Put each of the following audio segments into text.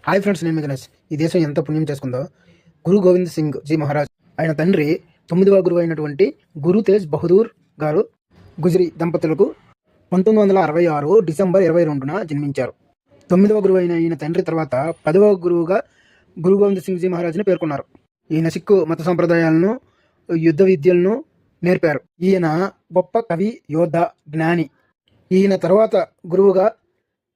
Hi friends, నేను మీ గణేష్. ఈ దేశం ఎంత పుణ్యం చేసుకుందో. గురు గోవింద్ సింగ్ జీ మహారాజ్ ఆయన తండ్రి 9వ గురువు అయినటువంటి గురు తేజ్ బహదూర్ గారు గుజరీ దంపతులకు 1966 డిసెంబర్ 22న జన్మించారు. 9వ గురువు అయిన ఈయన తండ్రి తర్వాత 10వ గురువుగా గురు గోవింద్ సింగ్ జీ మహారాజ్ని పేర్కొన్నారు. ఈయన సిక్కు మత సంప్రదాయాలను, యుద్ధ విద్యలను నేర్పారు. ఈయన గొప్ప కవి, యోధ, జ్ఞాని. ఈయన తర్వాత గురువుగా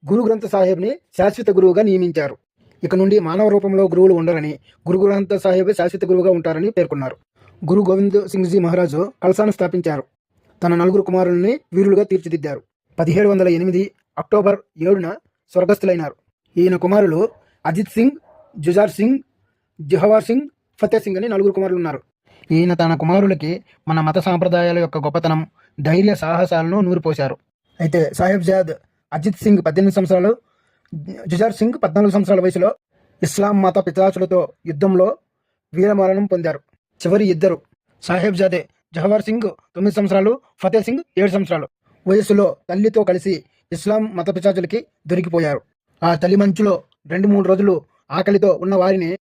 గురు గ్రంథ సాహెబ్ని శాశ్వత గురువుగా నియమించారు. ఇక నుండి మానవ రూపంలో గురువులు ఉండరని, గురు గ్రంథ సాహెబ్ శాశ్వత గురువుగా ఉంటారని పేర్కొన్నారు. గురు గోవింద్ సింగ్ జీ మహారాజు కల్సాను స్థాపించారు. తన 4 కుమారుల్ని వీరులుగా తీర్చిదిద్దారు. 1708 అక్టోబర్ 7న స్వర్గస్థులైనారు. ఈయన కుమారులు అజిత్ సింగ్, జుజార్ సింగ్, జహవార్ సింగ్, ఫతే సింగ్ అని 4 కుమారులు ఉన్నారు. ఈయన తన కుమారులకి మన మత సాంప్రదాయాల యొక్క గొప్పతనం, ధైర్య సాహసాలను నూరిపోశారు. అయితే సాహెబ్ జాద్ అజిత్ సింగ్ 18 సంవత్సరాలు, జుజార్ సింగ్ 14 సంవత్సరాల వయసులో ఇస్లాం మత పితాచులతో యుద్ధంలో వీరమరణం పొందారు. చివరి ఇద్దరు సాహెబ్ జాదే జహవార్ సింగ్ 9 సంవత్సరాలు, ఫతే సింగ్ 7 సంవత్సరాలు వయస్సులో తల్లితో కలిసి ఇస్లాం మత పిశాచులకి దొరికిపోయారు. ఆ తల్లి మంచులో 2-3 రోజులు ఆకలితో ఉన్న వారిని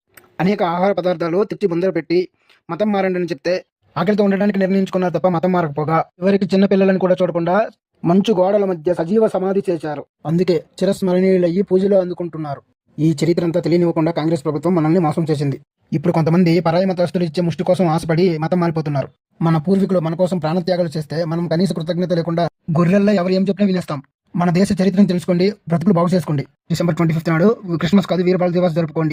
అనేక ఆహార పదార్థాలు తెచ్చి ముందర పెట్టి మతం మారండి అని చెప్తే ఆకలితో ఉండడానికి నిర్ణయించుకున్నారు తప్ప మతం మారకపోగా, చివరికి చిన్న పిల్లలను కూడా చూడకుండా మంచు గోడల మధ్య సజీవ సమాధి చేశారు. అందుకే చిరస్మరణీయులయ్యి పూజలు అందుకుంటున్నారు. ఈ చరిత్ర అంతా తెలియనివ్వకుండా కాంగ్రెస్ ప్రభుత్వం మనల్ని మోసం చేసింది. ఇప్పుడు కొంతమంది పరాయి మతస్థులు ఇచ్చే ముష్టి కోసం ఆశపడి మతం మారిపోతున్నారు. మన పూర్వీకులు మన కోసం ప్రాణత్యాగాలు చేస్తే మనం కనీస కృతజ్ఞత లేకుండా గొర్రెల్లో ఎవరు ఏం చెప్పినా వినేస్తాం. మన దేశ చరిత్రను తెలుసుకోండి, బ్రతుకులు బాగు చేసుకోండి. డిసెంబర్ 25 నాడు క్రిస్మస్ కాదు, వీరబాల దివాస్ జరుపుకోండి.